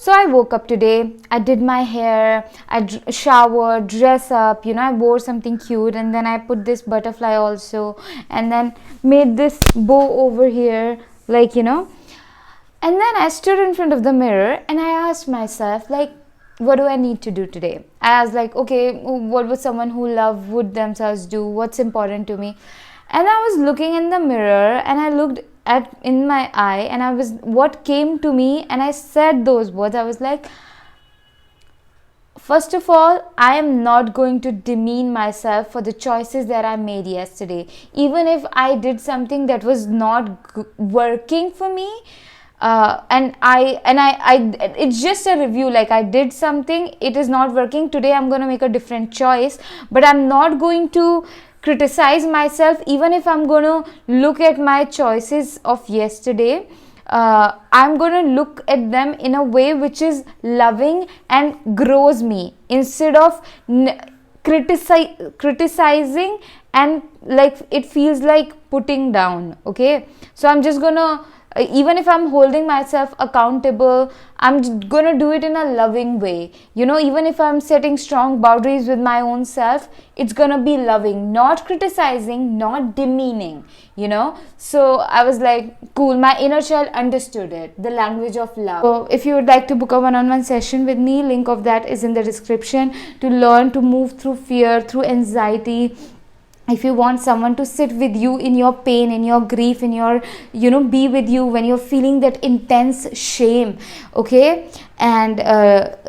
So I woke up today, I did my hair, I showered, dress up, I wore something cute, and then I put this butterfly also, and then made this bow over here, and then I stood in front of the mirror and I asked myself, what do I need to do today? I asked, okay, what would someone who would themselves do? What's important to me? And I was looking in the mirror and I looked in my eye, and what came to me, and I said those words. I was like, first of all, I am not going to demean myself for the choices that I made yesterday. Even if I did something that was not working for me, and it's just a review. I did something, it is not working. Today I'm going to make a different choice, but I'm not going to criticize myself. Even if I'm going to look at my choices of yesterday, I'm going to look at them in a way which is loving and grows me, instead of criticizing and it feels like putting down. Okay, so I'm just gonna, even if I'm holding myself accountable, I'm gonna do it in a loving way. Even if I'm setting strong boundaries with my own self, it's gonna be loving, not criticizing, not demeaning. So I was like, cool, my inner child understood it, the language of love. So if you would like to book a one-on-one session with me, link of that is in the description, to learn to move through fear, through anxiety. If you want someone to sit with you in your pain, in your grief, in your, be with you when you're feeling that intense shame. Okay, and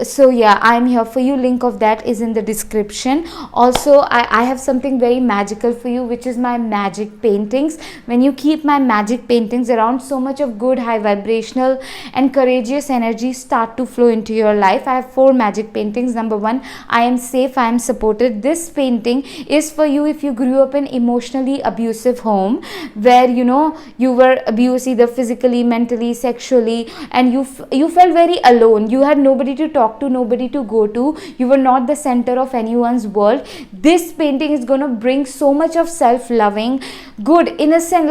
so yeah, I'm here for you. Link of that is in the description. Also, I have something very magical for you, which is my magic paintings. When you keep my magic paintings around, so much of good, high vibrational and courageous energy start to flow into your life. I have 4 magic paintings. Number 1, I am safe, I am supported. This painting is for you if you grew up in emotionally abusive home, where you were abused either physically, mentally, sexually, and you felt very alone. You had nobody to talk to, nobody to go to. You were not the center of anyone's world. This painting is going to bring so much of self-loving, good, innocent,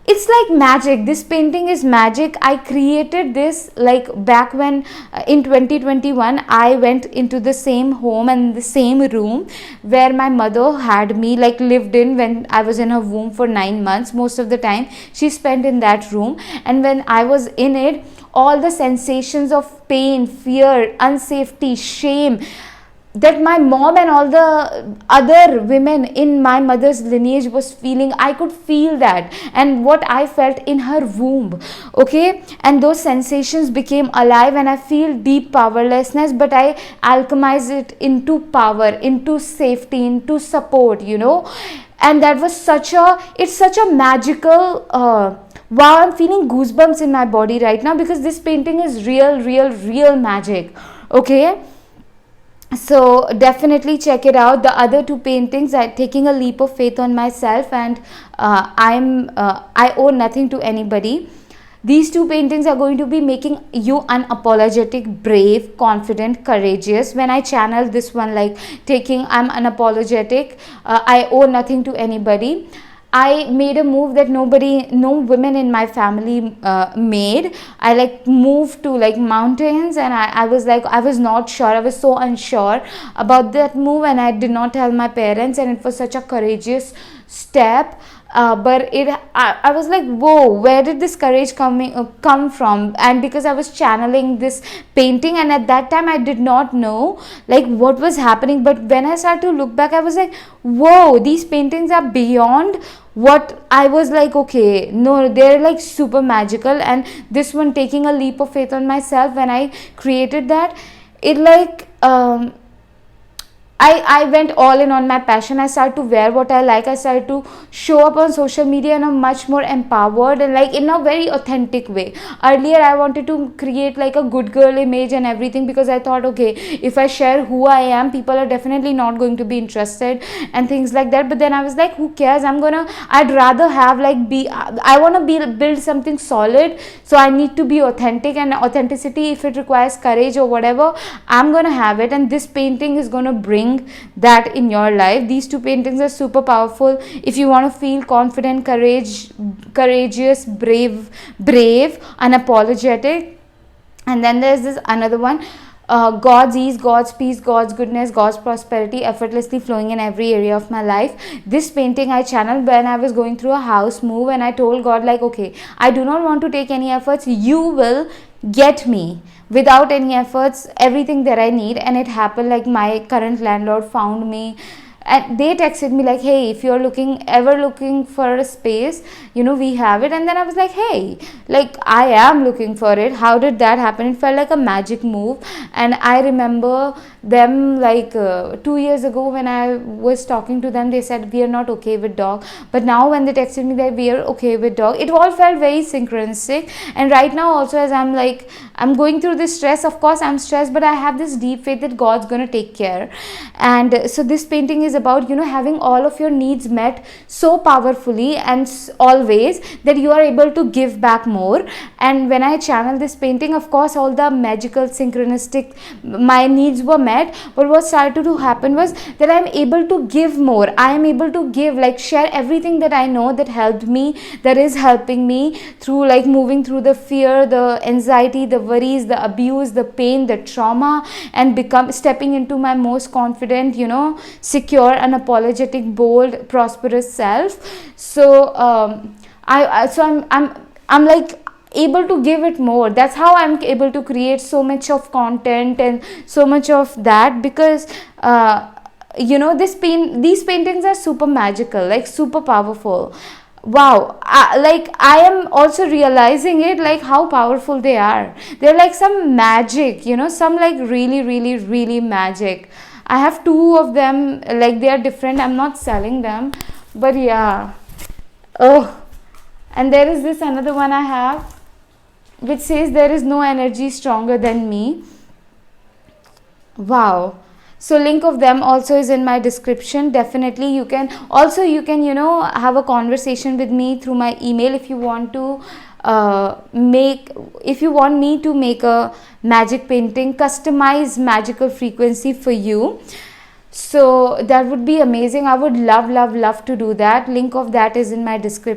it's like magic. This painting is magic. I created this back when in 2021 I went into the same home and the same room where my mother had me lived in when I was in her womb for 9 months. Most of the time she spent in that room, and when I was in it, all the sensations of pain, fear, unsafety, shame that my mom and all the other women in my mother's lineage was feeling, I could feel that, and what I felt in her womb. Okay, and those sensations became alive, and I feel deep powerlessness, but I alchemize it into power, into safety, into support, and that was such a magical wow, I'm feeling goosebumps in my body right now, because this painting is real magic. Okay, so definitely check it out. The other 2 paintings, I'm taking a leap of faith on myself, and I owe nothing to anybody. These 2 paintings are going to be making you unapologetic, brave, confident, courageous. When I channel this one, I'm unapologetic, I owe nothing to anybody. I made a move that no women in my family made. I moved to mountains, and I was I was not sure. I was so unsure about that move, and I did not tell my parents, and it was such a courageous step. But I was like, whoa, where did this courage come from? And because I was channeling this painting, and at that time I did not know what was happening, but when I started to look back, I was like, whoa, these paintings are beyond what I was okay, no, they're super magical. And this one, taking a leap of faith on myself, when I created that, it I went all in on my passion. I started to wear what I like. I started to show up on social media in a much more empowered and in a very authentic way. Earlier, I wanted to create a good girl image and everything, because I thought, okay, if I share who I am, people are definitely not going to be interested and things like that. But then I was like, who cares? I'd rather have I want to build something solid. So I need to be authentic, and authenticity, if it requires courage or whatever, I'm going to have it. And this painting is going to bring that in your life. These 2 paintings are super powerful if you want to feel confident, courageous, brave, unapologetic. And then there's this another one, God's ease, God's peace, God's goodness, God's prosperity effortlessly flowing in every area of my life. This painting I channeled when I was going through a house move, and I told God, like, okay, I do not want to take any efforts. You will get me without any efforts everything that I need. And it happened. Like, my current landlord found me, and they texted me like, hey, if you're ever looking for a space, we have it. And then I was like, hey, like, I am looking for it. How did that happen? It felt like a magic move. And I remember them, like, 2 years ago when I was talking to them, they said we are not okay with dog, but now when they texted me that we are okay with dog, it all felt very synchronistic. And right now also, as I'm going through this stress, of course I'm stressed, but I have this deep faith that God's gonna take care. And so this painting is about having all of your needs met so powerfully and always, that you are able to give back more. And when I channel this painting, of course all the magical synchronistic, my needs were met. But what started to happen was that I'm able to give more. I am able to give, like, share everything that I know that helped me, that is helping me through, like, moving through the fear, the anxiety, the worries, the abuse, the pain, the trauma, and stepping into my most confident, secure, unapologetic, bold, prosperous self. So I'm like able to give it more. That's how I'm able to create so much of content and so much of that, because these paintings are super magical, like super powerful. Wow, I am also realizing it, like, how powerful they are. They're like some magic, some, like, really, really, really magic. I have two of them, like, they are different. I'm not selling them, but yeah. Oh, and there is this another one I have, which says, there is no energy stronger than me. Wow. So link of them also is in my description. Definitely you can have a conversation with me through my email if you want to if you want me to make a magic painting, customize magical frequency for you. So that would be amazing. I would love to do that. Link of that is in my description.